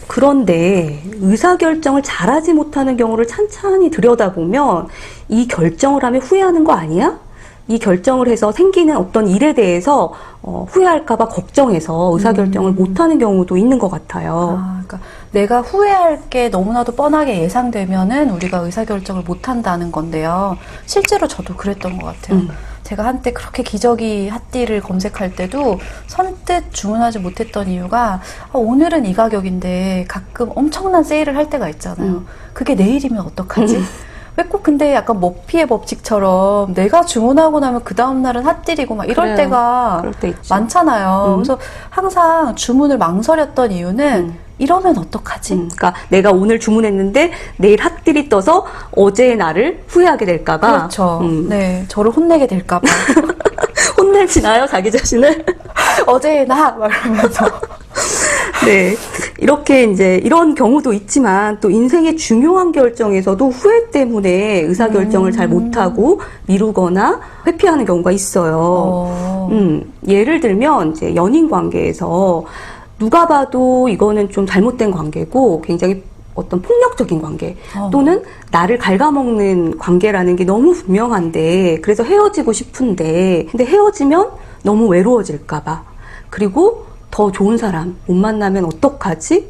그런데 의사결정을 잘하지 못하는 경우를 찬찬히 들여다보면 이 결정을 하면 후회하는 거 아니야? 이 결정을 해서 생기는 어떤 일에 대해서 후회할까봐 걱정해서 의사결정을 못하는 경우도 있는 것 같아요. 그러니까 내가 후회할 게 너무나도 뻔하게 예상되면은 우리가 의사결정을 못한다는 건데요. 실제로 저도 그랬던 것 같아요. 제가 한때 그렇게 기저귀 핫띠를 검색할 때도 선뜻 주문하지 못했던 이유가 오늘은 이 가격인데 가끔 엄청난 세일을 할 때가 있잖아요. 그게 내일이면 어떡하지? 왜 꼭 근데 약간 머피의 법칙처럼 내가 주문하고 나면 그 다음날은 핫딜이고 막 이럴 그래요. 때가 그럴 때 있죠. 많잖아요. 그래서 항상 주문을 망설였던 이유는 이러면 어떡하지? 그러니까 내가 오늘 주문했는데 내일 핫딜이 떠서 어제의 나를 후회하게 될까봐. 그렇죠. 네, 저를 혼내게 될까봐. 혼내시나요, 자기 자신을? 어제의 나! 막 이러면서. 네. 이렇게 이제 이런 경우도 있지만 또 인생의 중요한 결정에서도 후회 때문에 의사결정을 잘 못하고 미루거나 회피하는 경우가 있어요. 예를 들면 이제 연인 관계에서 누가 봐도 이거는 좀 잘못된 관계고 굉장히 어떤 폭력적인 관계 또는 나를 갉아먹는 관계라는 게 너무 분명한데 그래서 헤어지고 싶은데 근데 헤어지면 너무 외로워질까 봐 그리고 더 좋은 사람 못 만나면 어떡하지?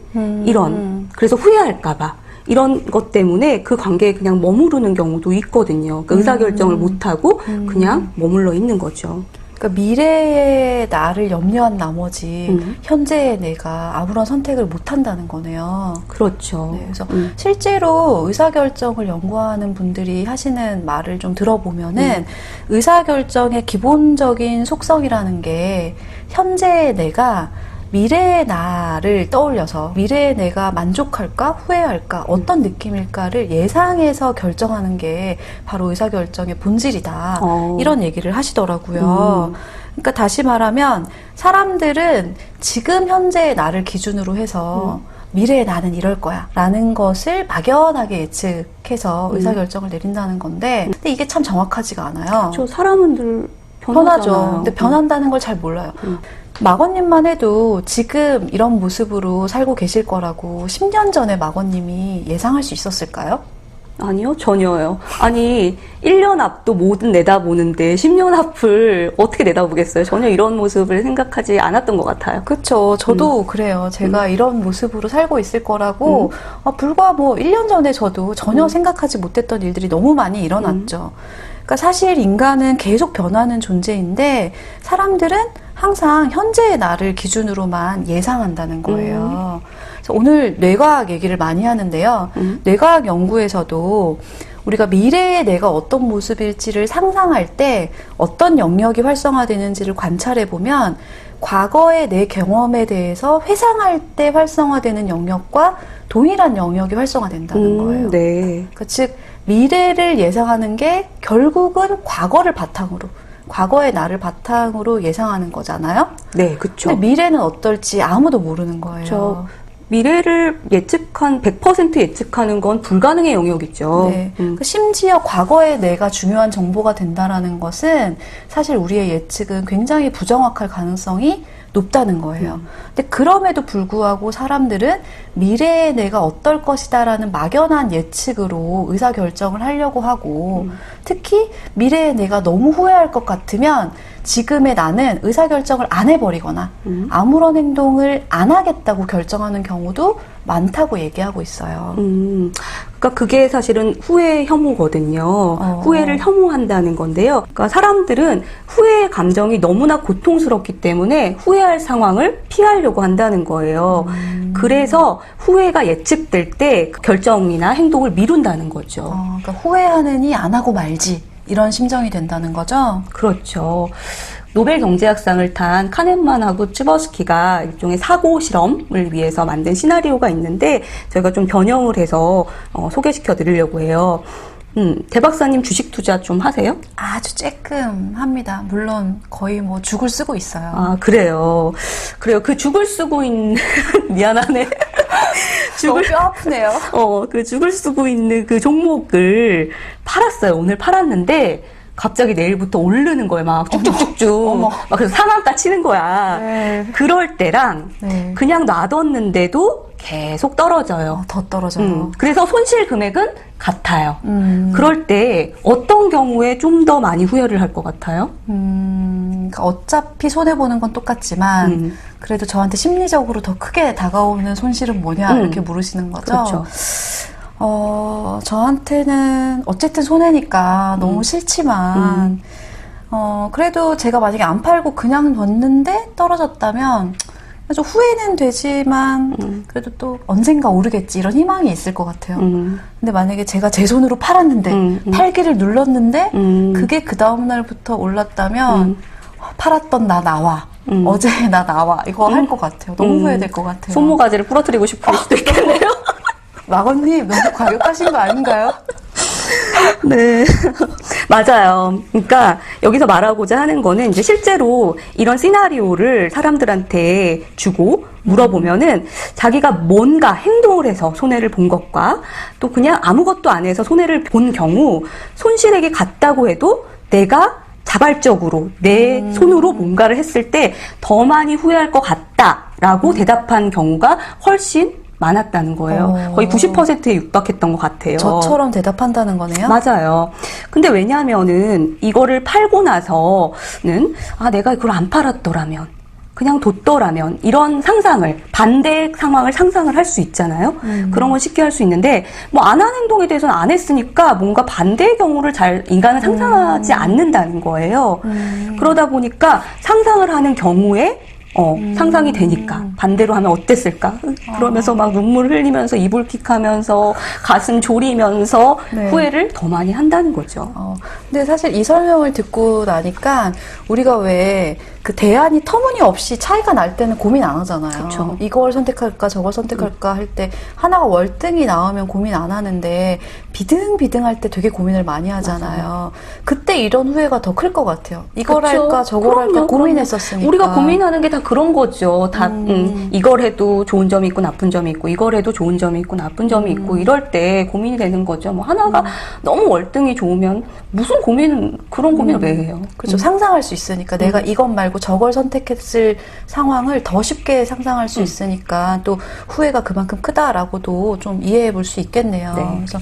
그래서 후회할까 봐 이런 것 때문에 그 관계에 그냥 머무르는 경우도 있거든요. 그러니까 의사결정을 못하고 그냥 머물러 있는 거죠. 그러니까 미래의 나를 염려한 나머지 현재의 내가 아무런 선택을 못한다는 거네요. 그렇죠. 네, 그래서 실제로 의사결정을 연구하는 분들이 하시는 말을 좀 들어보면은 의사결정의 기본적인 속성이라는 게 현재의 내가 미래의 나를 떠올려서 미래의 내가 만족할까 후회할까 어떤 느낌일까를 예상해서 결정하는 게 바로 의사결정의 본질이다. 이런 얘기를 하시더라고요. 그러니까 다시 말하면 사람들은 지금 현재의 나를 기준으로 해서 미래의 나는 이럴 거야 라는 것을 막연하게 예측해서 의사결정을 내린다는 건데 근데 이게 참 정확하지가 않아요. 저 사람은 변하죠. 근데 변한다는 걸 잘 몰라요. 마건님만 해도 지금 이런 모습으로 살고 계실 거라고 10년 전에 마건님이 예상할 수 있었을까요? 아니요, 전혀요. 아니, 1년 앞도 뭐든 내다보는데 10년 앞을 어떻게 내다보겠어요? 전혀 이런 모습을 생각하지 않았던 것 같아요. 그쵸. 저도 그래요. 제가 이런 모습으로 살고 있을 거라고 불과 뭐 1년 전에 저도 전혀 생각하지 못했던 일들이 너무 많이 일어났죠. 그러니까 사실 인간은 계속 변하는 존재인데 사람들은 항상 현재의 나를 기준으로만 예상한다는 거예요. 그래서 오늘 뇌과학 얘기를 많이 하는데요. 뇌과학 연구에서도 우리가 미래의 내가 어떤 모습일지를 상상할 때 어떤 영역이 활성화되는지를 관찰해 보면 과거의 내 경험에 대해서 회상할 때 활성화되는 영역과 동일한 영역이 활성화된다는 거예요. 네. 그러니까 즉 미래를 예상하는 게 결국은 과거를 바탕으로 과거의 나를 바탕으로 예상하는 거잖아요. 네, 그렇죠. 근데 미래는 어떨지 아무도 모르는 거예요. 미래를 100% 예측하는 건 불가능의 영역이죠. 네. 심지어 과거의 내가 중요한 정보가 된다라는 것은 사실 우리의 예측은 굉장히 부정확할 가능성이 높다는 거예요. 근데 그럼에도 불구하고 사람들은 미래의 내가 어떨 것이다라는 막연한 예측으로 의사결정을 하려고 하고 특히 미래의 내가 너무 후회할 것 같으면 지금의 나는 의사결정을 안 해버리거나 아무런 행동을 안 하겠다고 결정하는 경우도 많다고 얘기하고 있어요. 그러니까 그게 사실은 후회 혐오거든요. 후회를 혐오한다는 건데요. 그러니까 사람들은 후회의 감정이 너무나 고통스럽기 때문에 후회할 상황을 피하려고 한다는 거예요. 그래서 후회가 예측될 때 결정이나 행동을 미룬다는 거죠. 그러니까 후회하느니 안 하고 말지 이런 심정이 된다는 거죠? 그렇죠. 노벨 경제학상을 탄 카넨만하고 츠버스키가 일종의 사고 실험을 위해서 만든 시나리오가 있는데 저희가 좀 변형을 해서 소개시켜 드리려고 해요. 대 박사님 주식 투자 좀 하세요? 아주 쬐끔 합니다. 물론 거의 뭐 죽을 쓰고 있어요. 아, 그래요. 그래요. 그 죽을 쓰고 있는, 미안하네. 너무 뼈 아프네요. 그 죽을 쓰고 있는 그 종목을 팔았어요. 오늘 팔았는데, 갑자기 내일부터 오르는 거예요. 막 쭉쭉쭉쭉. 어머. 막 그래서 상한가 치는 거야. 네. 그럴 때랑 네. 그냥 놔뒀는데도 계속 떨어져요. 더 떨어져요. 그래서 손실 금액은 같아요. 그럴 때 어떤 경우에 좀 더 많이 후회를 할 것 같아요? 그러니까 어차피 손해보는 건 똑같지만, 그래도 저한테 심리적으로 더 크게 다가오는 손실은 뭐냐, 이렇게 물으시는 거죠. 그렇죠. 저한테는 어쨌든 손해니까 너무 싫지만, 그래도 제가 만약에 안 팔고 그냥 뒀는데 떨어졌다면, 좀 후회는 되지만, 그래도 또 언젠가 오르겠지, 이런 희망이 있을 것 같아요. 근데 만약에 제가 제 손으로 팔았는데, 팔기를 눌렀는데, 그게 그 다음날부터 올랐다면, 팔았던 나 나와. 어제 나 나와. 이거 할 것 같아요. 너무 후회될 것 같아요. 손모가지를 부러뜨리고 싶을 수도 있겠네요. 마건님, 너무 과격하신 거 아닌가요? 네. 맞아요. 그러니까 여기서 말하고자 하는 거는 이제 실제로 이런 시나리오를 사람들한테 주고 물어보면은 자기가 뭔가 행동을 해서 손해를 본 것과 또 그냥 아무것도 안 해서 손해를 본 경우 손실액이 같다고 해도 내가 자발적으로 내 손으로 뭔가를 했을 때 더 많이 후회할 것 같다라고 대답한 경우가 훨씬 많았다는 거예요. 거의 90%에 육박했던 것 같아요. 저처럼 대답한다는 거네요? 맞아요. 근데 왜냐하면은 이거를 팔고 나서는 내가 이걸 안 팔았더라면 그냥 뒀더라면 이런 상상을 반대 상황을 상상을 할 수 있잖아요. 그런 건 쉽게 할 수 있는데 뭐 안 한 행동에 대해서는 안 했으니까 뭔가 반대의 경우를 잘 인간은 상상하지 않는다는 거예요. 그러다 보니까 상상을 하는 경우에 상상이 되니까 반대로 하면 어땠을까? 그러면서 막 눈물 흘리면서 이불킥하면서 가슴 졸이면서 네. 후회를 더 많이 한다는 거죠. 근데 사실 이 설명을 듣고 나니까 우리가 왜 그 대안이 터무니없이 차이가 날 때는 고민 안 하잖아요. 그쵸. 이걸 선택할까 저걸 선택할까 할 때 하나가 월등히 나오면 고민 안 하는데 비등비등할 때 되게 고민을 많이 하잖아요. 맞아요. 그때 이런 후회가 더 클 것 같아요. 이걸 그쵸? 할까 저걸 할까 그럼요, 고민했었으니까. 우리가 고민하는 게 다 그런 거죠. 다 이걸 해도 좋은 점이 있고 나쁜 점이 있고 이걸 해도 좋은 점이 있고 나쁜 점이 있고 이럴 때 고민이 되는 거죠. 뭐 하나가 너무 월등히 좋으면 무슨 그런 고민을 왜 해요? 그렇죠. 상상할 수 있으니까 내가 이것 말고 저걸 선택했을 상황을 더 쉽게 상상할 수 있으니까 또 후회가 그만큼 크다라고도 좀 이해해 볼 수 있겠네요. 네. 그래서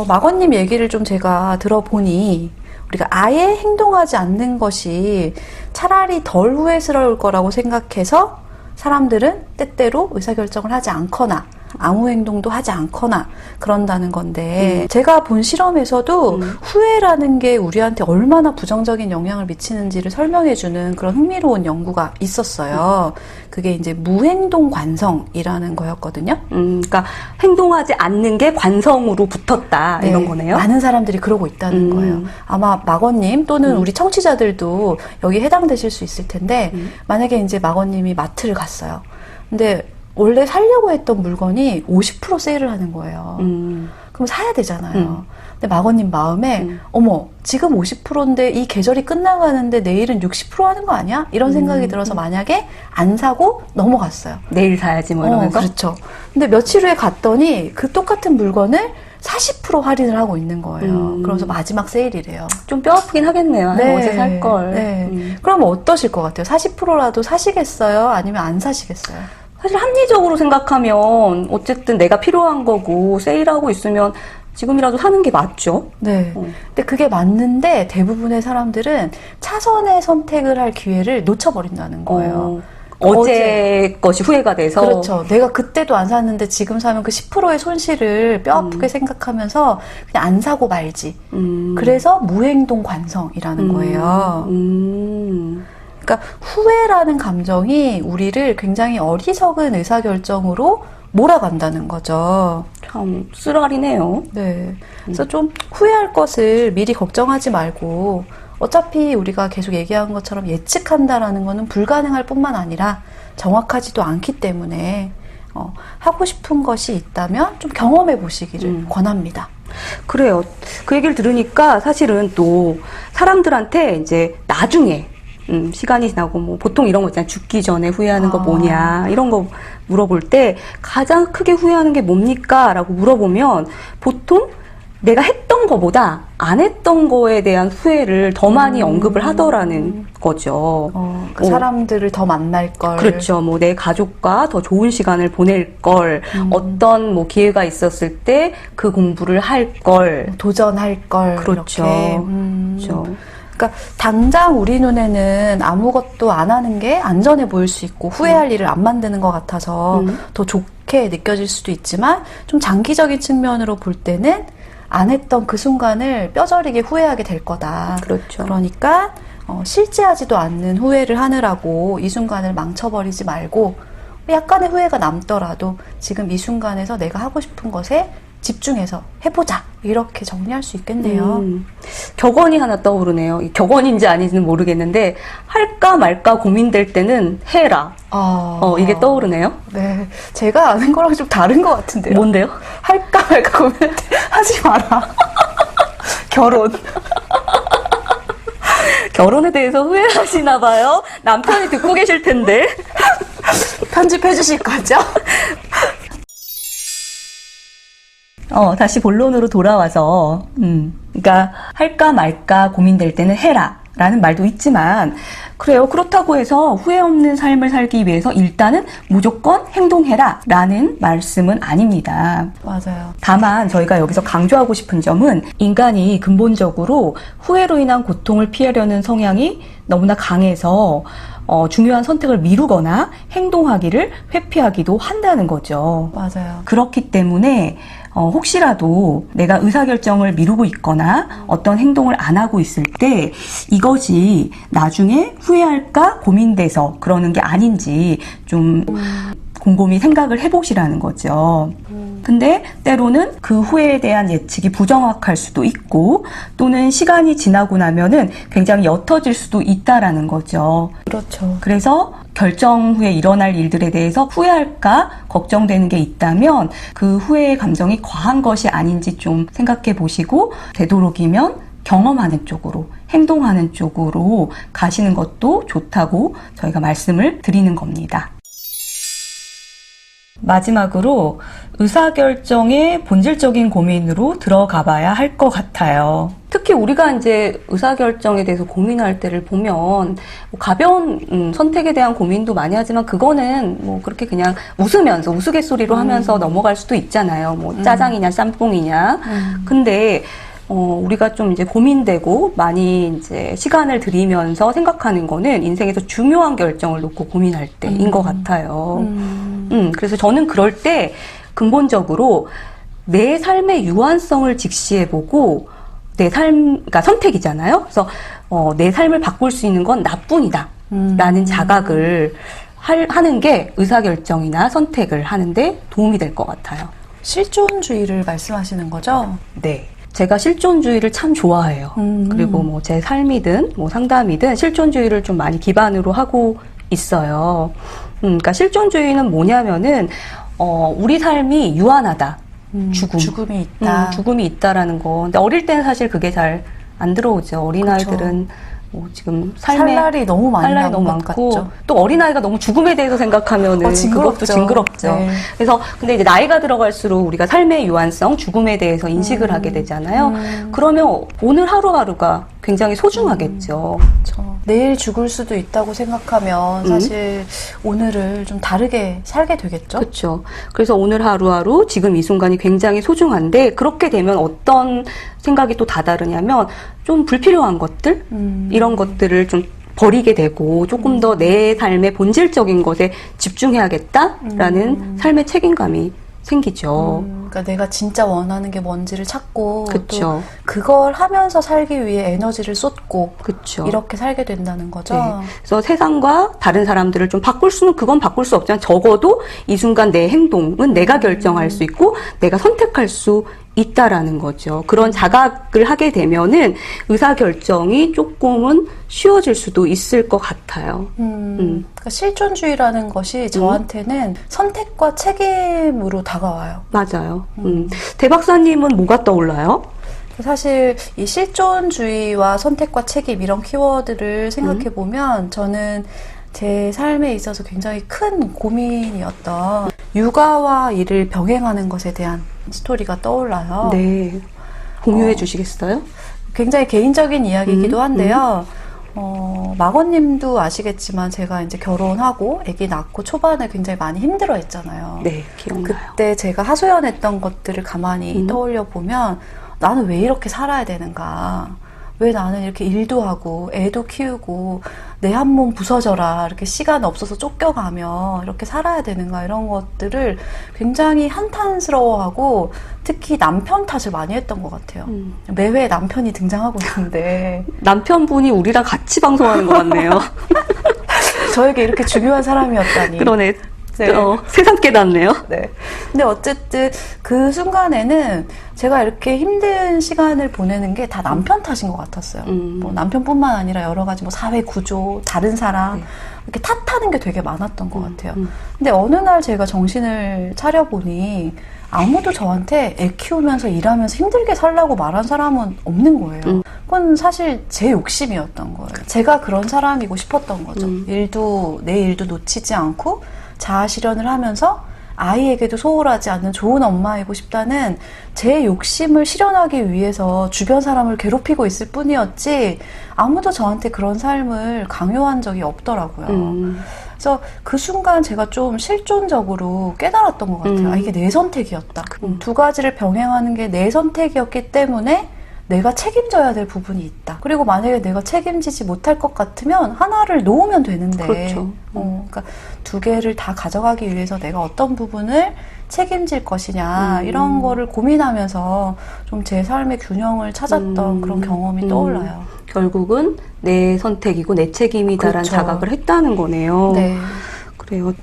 마건님 얘기를 좀 제가 들어보니 우리가 아예 행동하지 않는 것이 차라리 덜 후회스러울 거라고 생각해서 사람들은 때때로 의사결정을 하지 않거나 아무 행동도 하지 않거나 그런다는 건데 제가 본 실험에서도 후회라는 게 우리한테 얼마나 부정적인 영향을 미치는지를 설명해주는 그런 흥미로운 연구가 있었어요. 그게 이제 무행동 관성이라는 거였거든요. 그러니까 행동하지 않는 게 관성으로 붙었다 네, 이런 거네요. 많은 사람들이 그러고 있다는 거예요. 아마 마건님 또는 우리 청취자들도 여기 해당되실 수 있을 텐데 만약에 이제 마건님이 마트를 갔어요. 근데 원래 사려고 했던 물건이 50% 세일을 하는 거예요. 그럼 사야 되잖아요. 근데 마건님 마음에 어머 지금 50%인데 이 계절이 끝나가는데 내일은 60% 하는 거 아니야? 이런 생각이 들어서 만약에 안 사고 넘어갔어요. 내일 사야지 뭐 이러면서. 그렇죠. 근데 며칠 후에 갔더니 그 똑같은 물건을 40% 할인을 하고 있는 거예요. 그러면서 마지막 세일이래요. 좀 뼈 아프긴 하겠네요. 어제 살 걸. 네. 그럼 어떠실 것 같아요? 40%라도 사시겠어요? 아니면 안 사시겠어요? 사실 합리적으로 생각하면 어쨌든 내가 필요한 거고 세일하고 있으면 지금이라도 사는 게 맞죠. 네. 근데 그게 맞는데 대부분의 사람들은 차선의 선택을 할 기회를 놓쳐버린다는 거예요. 어제 것이 후회가 돼서. 그렇죠. 내가 그때도 안 샀는데 지금 사면 그 10%의 손실을 뼈 아프게 생각하면서 그냥 안 사고 말지. 그래서 무행동 관성이라는 거예요. 그러니까 후회라는 감정이 우리를 굉장히 어리석은 의사결정으로 몰아간다는 거죠. 참 쓰라리네요. 네. 그래서 좀 후회할 것을 미리 걱정하지 말고 어차피 우리가 계속 얘기한 것처럼 예측한다라는 거는 불가능할 뿐만 아니라 정확하지도 않기 때문에 하고 싶은 것이 있다면 좀 경험해 보시기를 권합니다. 그래요. 그 얘기를 들으니까 사실은 또 사람들한테 이제 나중에 시간이 지나고 뭐 보통 이런 거 있잖아요. 죽기 전에 후회하는 거 뭐냐 이런 거 물어볼 때 가장 크게 후회하는 게 뭡니까? 라고 물어보면 보통 내가 했던 거보다 안 했던 거에 대한 후회를 더 많이 언급을 하더라는 거죠. 그 사람들을 더 만날 걸. 그렇죠. 뭐 내 가족과 더 좋은 시간을 보낼 걸, 어떤 뭐 기회가 있었을 때 그 공부를 할 걸, 도전할 걸. 그렇죠. 이렇게. 그렇죠. 그러니까 당장 우리 눈에는 아무것도 안 하는 게 안전해 보일 수 있고 후회할 일을 안 만드는 것 같아서 더 좋게 느껴질 수도 있지만 좀 장기적인 측면으로 볼 때는 안 했던 그 순간을 뼈저리게 후회하게 될 거다. 그렇죠. 그러니까 실제하지도 않는 후회를 하느라고 이 순간을 망쳐버리지 말고 약간의 후회가 남더라도 지금 이 순간에서 내가 하고 싶은 것에 집중해서 해보자. 이렇게 정리할 수 있겠네요. 격언이 하나 떠오르네요. 이 격언인지 아닌지는 모르겠는데 할까 말까 고민될 때는 해라. 이게 떠오르네요. 네, 제가 아는 거랑 좀 다른 것 같은데요. 뭔데요? 할까 말까 고민할 때 하지 마라. 결혼. 결혼에 대해서 후회하시나 봐요. 남편이 듣고 계실 텐데. 편집해 주실 거죠? 다시 본론으로 돌아와서, 그러니까 할까 말까 고민될 때는 해라 라는 말도 있지만, 그래요. 그렇다고 해서 후회 없는 삶을 살기 위해서 일단은 무조건 행동해라 라는 말씀은 아닙니다. 맞아요. 다만 저희가 여기서 강조하고 싶은 점은 인간이 근본적으로 후회로 인한 고통을 피하려는 성향이 너무나 강해서 중요한 선택을 미루거나 행동하기를 회피하기도 한다는 거죠. 맞아요. 그렇기 때문에 혹시라도 내가 의사결정을 미루고 있거나 어떤 행동을 안 하고 있을 때 이것이 나중에 후회할까 고민돼서 그러는 게 아닌지 좀 곰곰이 생각을 해보시라는 거죠. 근데 때로는 그 후회에 대한 예측이 부정확할 수도 있고 또는 시간이 지나고 나면은 굉장히 옅어질 수도 있다라는 거죠. 그렇죠. 그래서 결정 후에 일어날 일들에 대해서 후회할까 걱정되는 게 있다면 그 후회의 감정이 과한 것이 아닌지 좀 생각해 보시고 되도록이면 경험하는 쪽으로 행동하는 쪽으로 가시는 것도 좋다고 저희가 말씀을 드리는 겁니다. 마지막으로 의사결정의 본질적인 고민으로 들어가 봐야 할 것 같아요. 특히 우리가 이제 의사결정에 대해서 고민할 때를 보면 뭐 가벼운 선택에 대한 고민도 많이 하지만 그거는 뭐 그렇게 그냥 웃으면서 우스갯소리로 하면서 넘어갈 수도 있잖아요. 뭐 짜장이냐 짬뽕이냐. 근데 우리가 좀 이제 고민되고 많이 이제 시간을 들이면서 생각하는 거는 인생에서 중요한 결정을 놓고 고민할 때인 것 같아요. 그래서 저는 그럴 때 근본적으로 내 삶의 유한성을 직시해보고 내 그러니까 선택이잖아요. 그래서 내 삶을 바꿀 수 있는 건 나뿐이다. 라는 자각을 하는 게 의사결정이나 선택을 하는데 도움이 될 것 같아요. 실존주의를 말씀하시는 거죠? 네. 제가 실존주의를 참 좋아해요. 그리고 뭐 제 삶이든 뭐 상담이든 실존주의를 좀 많이 기반으로 하고 있어요. 그러니까 실존주의는 뭐냐면은 우리 삶이 유한하다. 죽음이 있다. 죽음이 있다라는 거. 근데 어릴 때는 사실 그게 잘 안 들어오죠. 어린아이들은 뭐 지금 살 날이 너무 많고 또 어린아이가 너무 죽음에 대해서 생각하면은 그것도 징그럽죠. 네. 그래서 근데 이제 나이가 들어갈수록 우리가 삶의 유한성, 죽음에 대해서 인식을 하게 되잖아요. 그러면 오늘 하루하루가 굉장히 소중하겠죠. 그렇죠. 내일 죽을 수도 있다고 생각하면 사실 오늘을 좀 다르게 살게 되겠죠. 그렇죠. 그래서 오늘 하루하루 지금 이 순간이 굉장히 소중한데 그렇게 되면 어떤 생각이 또 다다르냐면 좀 불필요한 것들 이런 것들을 좀 버리게 되고 조금 더 내 삶의 본질적인 것에 집중해야겠다라는 삶의 책임감이 생기죠. 그러니까 내가 진짜 원하는 게 뭔지를 찾고 그쵸. 또 그걸 하면서 살기 위해 에너지를 쏟고 그쵸. 이렇게 살게 된다는 거죠. 네. 그래서 세상과 다른 사람들을 좀 바꿀 수는 그건 바꿀 수 없지만 적어도 이 순간 내 행동은 내가 결정할 수 있고 내가 선택할 수 있다라는 거죠. 그런 자각을 하게 되면은 의사결정이 조금은 쉬워질 수도 있을 것 같아요. 그러니까 실존주의라는 것이 저한테는 선택과 책임으로 다가와요. 맞아요. 대 박사님은 뭐가 떠올라요? 사실 이 실존주의와 선택과 책임 이런 키워드를 생각해 보면 저는 제 삶에 있어서 굉장히 큰 고민이었던 육아와 일을 병행하는 것에 대한 스토리가 떠올라요. 네. 공유해 주시겠어요? 굉장히 개인적인 이야기이기도 한데요. 마거님도 아시겠지만 제가 이제 결혼하고 아기 낳고 초반에 굉장히 많이 힘들어 했잖아요. 네, 기억나요. 그때 제가 하소연했던 것들을 가만히 떠올려 보면 나는 왜 이렇게 살아야 되는가? 왜 나는 이렇게 일도 하고 애도 키우고 내 한 몸 부서져라 이렇게 시간 없어서 쫓겨가며 이렇게 살아야 되는가 이런 것들을 굉장히 한탄스러워하고 특히 남편 탓을 많이 했던 것 같아요. 매회 남편이 등장하고 있는데 남편분이 우리랑 같이 방송하는 것 같네요. 저에게 이렇게 중요한 사람이었다니. 그러네. 네. 세상 깨닫네요. 네. 근데 어쨌든 그 순간에는 제가 이렇게 힘든 시간을 보내는 게 다 남편 탓인 것 같았어요. 뭐 남편뿐만 아니라 여러 가지 뭐 사회 구조, 다른 사람 이렇게 탓하는 게 되게 많았던 것 같아요. 근데 어느 날 제가 정신을 차려보니 아무도 저한테 애 키우면서 일하면서 힘들게 살라고 말한 사람은 없는 거예요. 그건 사실 제 욕심이었던 거예요. 제가 그런 사람이고 싶었던 거죠. 내 일도 놓치지 않고 자아 실현을 하면서 아이에게도 소홀하지 않는 좋은 엄마이고 싶다는 제 욕심을 실현하기 위해서 주변 사람을 괴롭히고 있을 뿐이었지 아무도 저한테 그런 삶을 강요한 적이 없더라고요. 그래서 그 순간 제가 좀 실존적으로 깨달았던 것 같아요. 아, 이게 내 선택이었다. 두 가지를 병행하는 게 내 선택이었기 때문에 내가 책임져야 될 부분이 있다. 그리고 만약에 내가 책임지지 못할 것 같으면 하나를 놓으면 되는데 그렇죠. 그러니까 두 개를 다 가져가기 위해서 내가 어떤 부분을 책임질 것이냐 이런 거를 고민하면서 좀 제 삶의 균형을 찾았던 그런 경험이 떠올라요. 결국은 내 선택이고 내 책임이다라는 그렇죠. 자각을 했다는 거네요. 네. 그래요.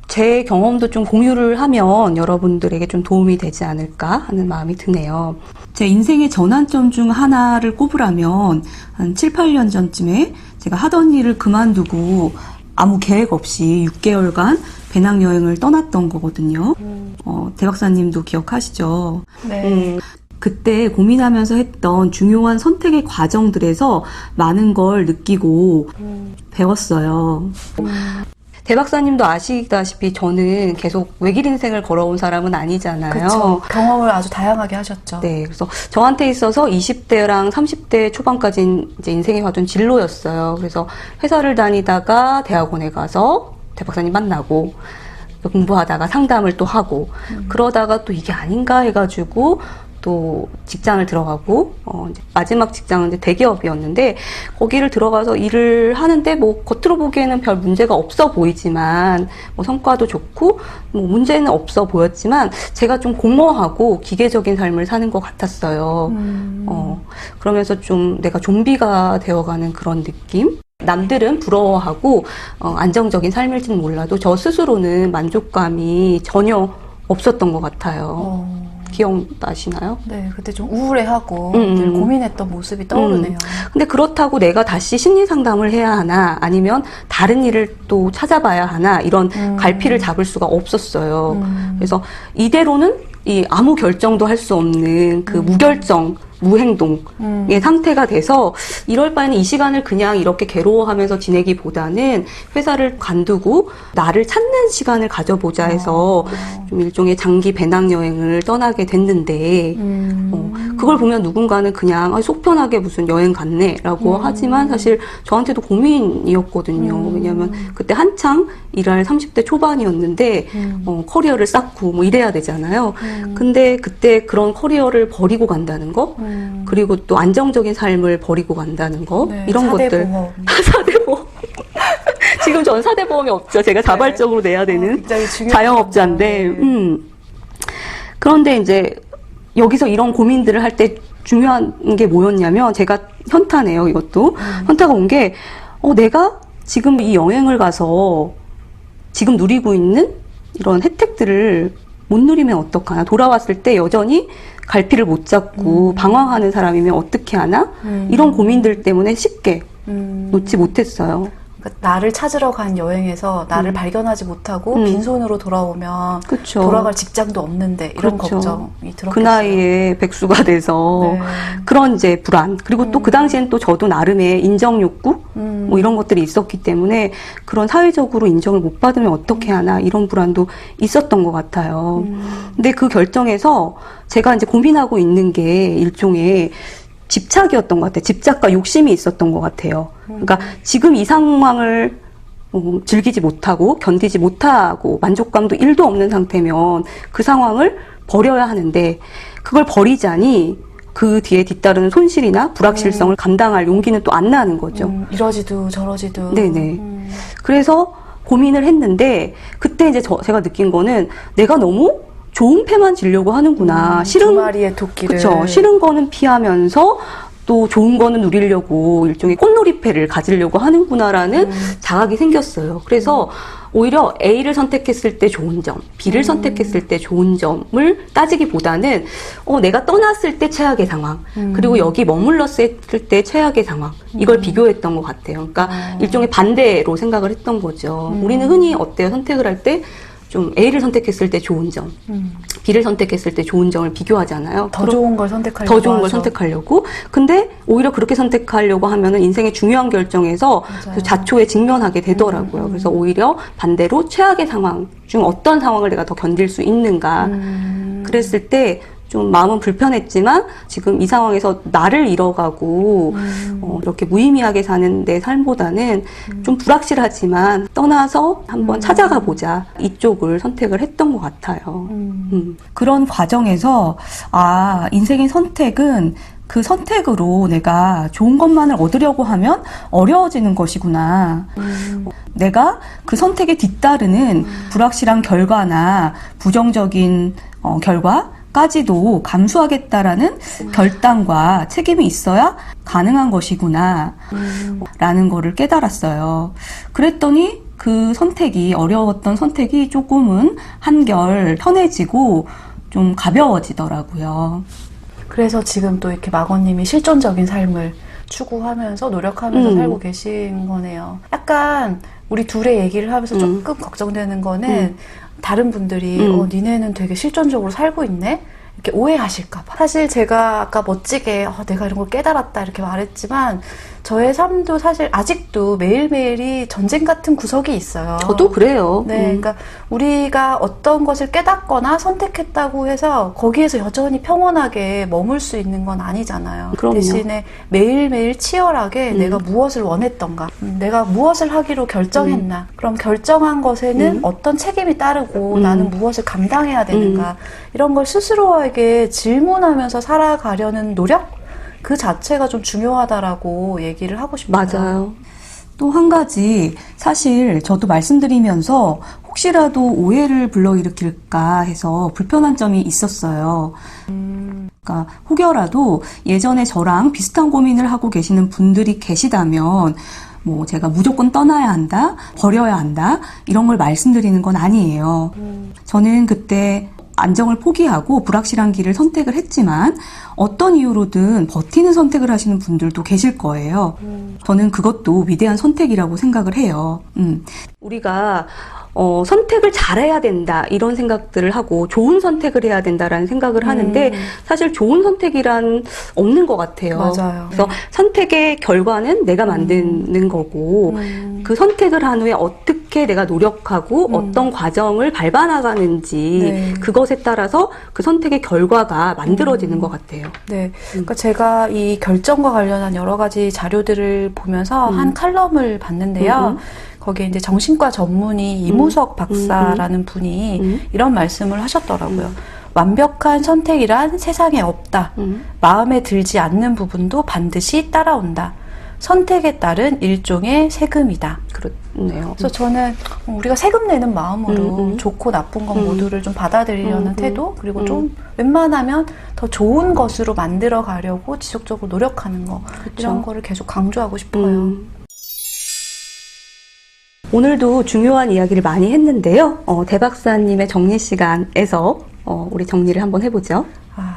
제 경험도 좀 공유를 하면 여러분들에게 좀 도움이 되지 않을까 하는 마음이 드네요. 제 인생의 전환점 중 하나를 꼽으라면 한 7, 8년 전쯤에 제가 하던 일을 그만두고 아무 계획 없이 6개월간 배낭여행을 떠났던 거거든요. 대박사님도 기억하시죠? 네. 그때 고민하면서 했던 중요한 선택의 과정들에서 많은 걸 느끼고 배웠어요. 대박사님도 아시다시피 저는 계속 외길 인생을 걸어온 사람은 아니잖아요. 그렇죠. 경험을 아주 다양하게 하셨죠. 네, 그래서 저한테 있어서 20대랑 30대 초반까지는 이제 인생의 화두는 진로였어요. 그래서 회사를 다니다가 대학원에 가서 대박사님 만나고 공부하다가 상담을 또 하고 그러다가 또 이게 아닌가 해가지고 또 직장을 들어가고 이제 마지막 직장은 이제 대기업이었는데 거기를 들어가서 일을 하는데 뭐 겉으로 보기에는 별 문제가 없어 보이지만 뭐 성과도 좋고 뭐 문제는 없어 보였지만 제가 좀 공허하고 기계적인 삶을 사는 것 같았어요. 그러면서 좀 내가 좀비가 되어가는 그런 느낌? 남들은 부러워하고 안정적인 삶일지는 몰라도 저 스스로는 만족감이 전혀 없었던 것 같아요. 기억나시나요? 네, 그때 좀 우울해하고 늘 고민했던 모습이 떠오르네요. 근데 그렇다고 내가 다시 심리 상담을 해야 하나 아니면 다른 일을 또 찾아봐야 하나 이런 갈피를 잡을 수가 없었어요. 그래서 이대로는 이 아무 결정도 할 수 없는 그 무결정, 무행동의 상태가 돼서 이럴 바에는 이 시간을 그냥 이렇게 괴로워하면서 지내기보다는 회사를 관두고 나를 찾는 시간을 가져보자 해서 좀 일종의 장기 배낭여행을 떠나게 됐는데 그걸 보면 누군가는 그냥 속 편하게 무슨 여행 갔네라고 하지만 사실 저한테도 고민이었거든요. 왜냐하면 그때 한창 일할 30대 초반이었는데 커리어를 쌓고 뭐 이래야 되잖아요. 근데 그때 그런 커리어를 버리고 간다는 거 그리고 또 안정적인 삶을 버리고 간다는 거 네, 이런 4대 것들 보험. 4대 보험 지금 전 4대 보험이 없죠. 제가 자발적으로 내야 되는 굉장히 중요한 자영업자인데 네. 그런데 이제 여기서 이런 고민들을 할 때 중요한 게 뭐였냐면 제가 현타네요. 이것도 현타가 온 게 내가 지금 이 여행을 가서 지금 누리고 있는 이런 혜택들을 못 누리면 어떡하나. 돌아왔을 때 여전히 갈피를 못 잡고 방황하는 사람이면 어떻게 하나? 이런 고민들 때문에 쉽게 놓지 못했어요. 그러니까 나를 찾으러 간 여행에서 나를 발견하지 못하고 빈손으로 돌아오면 그쵸. 돌아갈 직장도 없는데 이런 그렇죠. 걱정이 들었겠어요. 그 나이에 백수가 돼서 네. 그런 이제 불안, 그리고 또 그 당시엔 또 저도 나름의 인정 욕구 뭐 이런 것들이 있었기 때문에 그런 사회적으로 인정을 못 받으면 어떻게 하나 이런 불안도 있었던 것 같아요. 근데 그 결정에서 제가 이제 고민하고 있는 게 일종의 집착이었던 것 같아요. 집착과 욕심이 있었던 것 같아요. 그러니까 지금 이 상황을 즐기지 못하고 견디지 못하고 만족감도 1도 없는 상태면 그 상황을 버려야 하는데 그걸 버리자니 그 뒤에 뒤따르는 손실이나 불확실성을 감당할 용기는 또 안 나는 거죠. 이러지도 저러지도. 네네. 그래서 고민을 했는데 그때 이제 제가 느낀 거는 내가 너무 좋은 패만 지려고 하는구나. 두 마리의 토끼를. 그쵸. 싫은 거는 피하면서 또 좋은 거는 누리려고 일종의 꽃놀이패를 가지려고 하는구나라는 자각이 생겼어요. 그래서 오히려 A를 선택했을 때 좋은 점, B를 선택했을 때 좋은 점을 따지기보다는 내가 떠났을 때 최악의 상황, 그리고 여기 머물렀을 때 최악의 상황, 이걸 비교했던 것 같아요. 그러니까 일종의 반대로 생각을 했던 거죠. 우리는 흔히 어때요? 선택을 할 때 좀 A를 선택했을 때 좋은 점, B를 선택했을 때 좋은 점을 비교하잖아요. 더 좋은 걸 선택하려고 더 좋은 걸 하죠. 선택하려고. 근데 오히려 그렇게 선택하려고 하면은 인생의 중요한 결정에서 그 자초에 직면하게 되더라고요. 그래서 오히려 반대로 최악의 상황 중 어떤 상황을 내가 더 견딜 수 있는가. 그랬을 때 좀 마음은 불편했지만 지금 이 상황에서 나를 잃어가고 이렇게 무의미하게 사는 내 삶보다는 좀 불확실하지만 떠나서 한번 찾아가 보자 이쪽을 선택을 했던 것 같아요. 그런 과정에서 인생의 선택은 그 선택으로 내가 좋은 것만을 얻으려고 하면 어려워지는 것이구나. 내가 그 선택에 뒤따르는 불확실한 결과나 부정적인 결과까지도 감수하겠다라는 결단과 책임이 있어야 가능한 것이구나. 라는 거를 깨달았어요. 그랬더니 그 선택이, 어려웠던 선택이 조금은 한결 편해지고 좀 가벼워지더라고요. 그래서 지금 또 이렇게 마거님이 실존적인 삶을 추구하면서 노력하면서 살고 계신 거네요. 약간 우리 둘의 얘기를 하면서 조금 걱정되는 거는 다른 분들이 니네는 되게 실존적으로 살고 있네? 이렇게 오해하실까 봐. 사실 제가 아까 멋지게 내가 이런 걸 깨달았다 이렇게 말했지만 저의 삶도 사실 아직도 매일매일이 전쟁 같은 구석이 있어요. 저도 그래요. 네, 그러니까 우리가 어떤 것을 깨닫거나 선택했다고 해서 거기에서 여전히 평온하게 머물 수 있는 건 아니잖아요. 그럼요. 대신에 매일매일 치열하게 내가 무엇을 원했던가, 내가 무엇을 하기로 결정했나, 그럼 결정한 것에는 어떤 책임이 따르고 나는 무엇을 감당해야 되는가, 이런 걸 스스로에게 질문하면서 살아가려는 노력? 그 자체가 좀 중요하다라고 얘기를 하고 싶어요. 맞아요. 또 한 가지 사실 저도 말씀드리면서 혹시라도 오해를 불러일으킬까 해서 불편한 점이 있었어요. 그러니까 혹여라도 예전에 저랑 비슷한 고민을 하고 계시는 분들이 계시다면 뭐 제가 무조건 떠나야 한다, 버려야 한다 이런 걸 말씀드리는 건 아니에요. 저는 그때 안정을 포기하고 불확실한 길을 선택을 했지만 어떤 이유로든 버티는 선택을 하시는 분들도 계실 거예요. 저는 그것도 위대한 선택이라고 생각을 해요. 우리가 선택을 잘해야 된다 이런 생각들을 하고 좋은 선택을 해야 된다라는 생각을 하는데 사실 좋은 선택이란 없는 것 같아요. 맞아요. 그래서 선택의 결과는 내가 만드는 거고 그 선택을 한 후에 어떻게 내가 노력하고 어떤 과정을 밟아 나가는지 그것에 따라서 그 선택의 결과가 만들어지는 것 같아요. 네, 그러니까 제가 이 결정과 관련한 여러 가지 자료들을 보면서 한 칼럼을 봤는데요. 거기에 이제 정신과 전문의 이무석 박사라는 분이 이런 말씀을 하셨더라고요. 완벽한 선택이란 세상에 없다. 마음에 들지 않는 부분도 반드시 따라온다. 선택에 따른 일종의 세금이다. 그렇네요. 그래서 저는 우리가 세금 내는 마음으로 좋고 나쁜 것 모두를 좀 받아들이려는 태도, 그리고 좀 웬만하면 더 좋은 것으로 만들어 가려고 지속적으로 노력하는 거, 이런 거를 계속 강조하고 싶어요. 오늘도 중요한 이야기를 많이 했는데요. 대 박사님의 정리 시간에서 우리 정리를 한번 해보죠.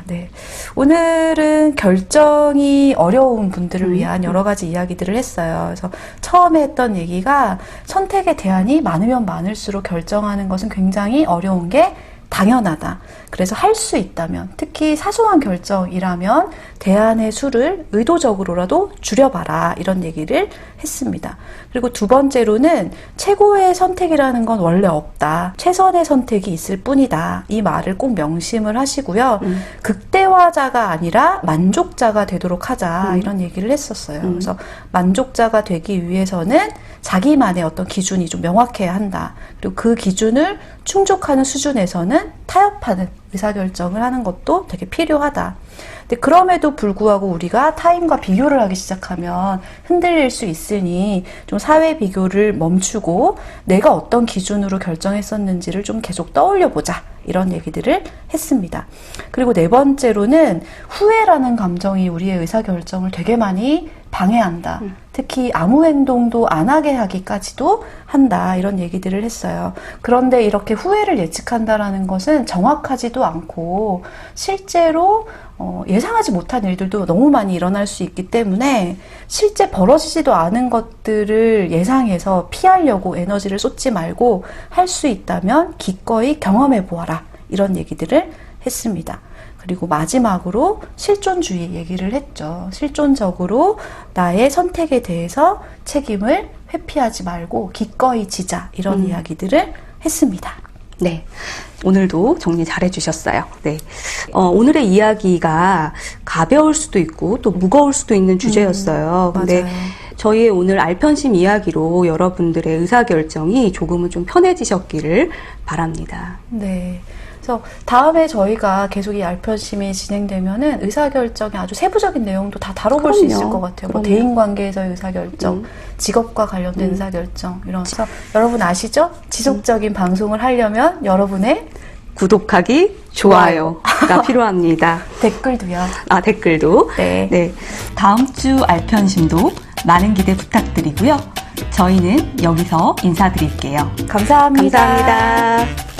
네. 오늘은 결정이 어려운 분들을 위한 여러 가지 이야기들을 했어요. 그래서 처음에 했던 얘기가 선택의 대안이 많으면 많을수록 결정하는 것은 굉장히 어려운 게 당연하다. 그래서 할 수 있다면, 특히 사소한 결정이라면 대안의 수를 의도적으로라도 줄여봐라. 이런 얘기를 했습니다. 그리고 두 번째로는 최고의 선택이라는 건 원래 없다. 최선의 선택이 있을 뿐이다. 이 말을 꼭 명심을 하시고요. 극대화자가 아니라 만족자가 되도록 하자. 이런 얘기를 했었어요. 그래서 만족자가 되기 위해서는 자기만의 어떤 기준이 좀 명확해야 한다. 그리고 그 기준을 충족하는 수준에서는 타협하는 의사결정을 하는 것도 되게 필요하다. 근데 그럼에도 불구하고 우리가 타인과 비교를 하기 시작하면 흔들릴 수 있으니 좀 사회 비교를 멈추고 내가 어떤 기준으로 결정했었는지를 좀 계속 떠올려 보자. 이런 얘기들을 했습니다. 그리고 네 번째로는 후회라는 감정이 우리의 의사결정을 되게 많이 방해한다. 특히 아무 행동도 안 하게 하기까지도 한다. 이런 얘기들을 했어요. 그런데 이렇게 후회를 예측한다라는 것은 정확하지도 않고 실제로 예상하지 못한 일들도 너무 많이 일어날 수 있기 때문에 실제 벌어지지도 않은 것들을 예상해서 피하려고 에너지를 쏟지 말고 할 수 있다면 기꺼이 경험해 보아라. 이런 얘기들을 했습니다. 그리고 마지막으로 실존주의 얘기를 했죠. 실존적으로 나의 선택에 대해서 책임을 회피하지 말고 기꺼이 지자. 이런 이야기들을 했습니다. 네. 오늘도 정리 잘 해주셨어요. 네. 오늘의 이야기가 가벼울 수도 있고 또 무거울 수도 있는 주제였어요. 근데 맞아요. 저희의 오늘 알편심 이야기로 여러분들의 의사결정이 조금은 좀 편해지셨기를 바랍니다. 네. 그래서 다음에 저희가 계속 이 알편심이 진행되면은 의사결정의 아주 세부적인 내용도 다 다뤄볼 수 그럼요. 있을 것 같아요. 뭐 그럼요. 대인관계에서의 의사결정, 직업과 관련된 의사결정 이런. 그래서 여러분 아시죠? 지속적인 방송을 하려면 여러분의 구독하기, 좋아요가 필요합니다. 댓글도요. 댓글도. 네. 네. 다음 주 알편심도 많은 기대 부탁드리고요. 저희는 여기서 인사드릴게요. 감사합니다. 감사합니다.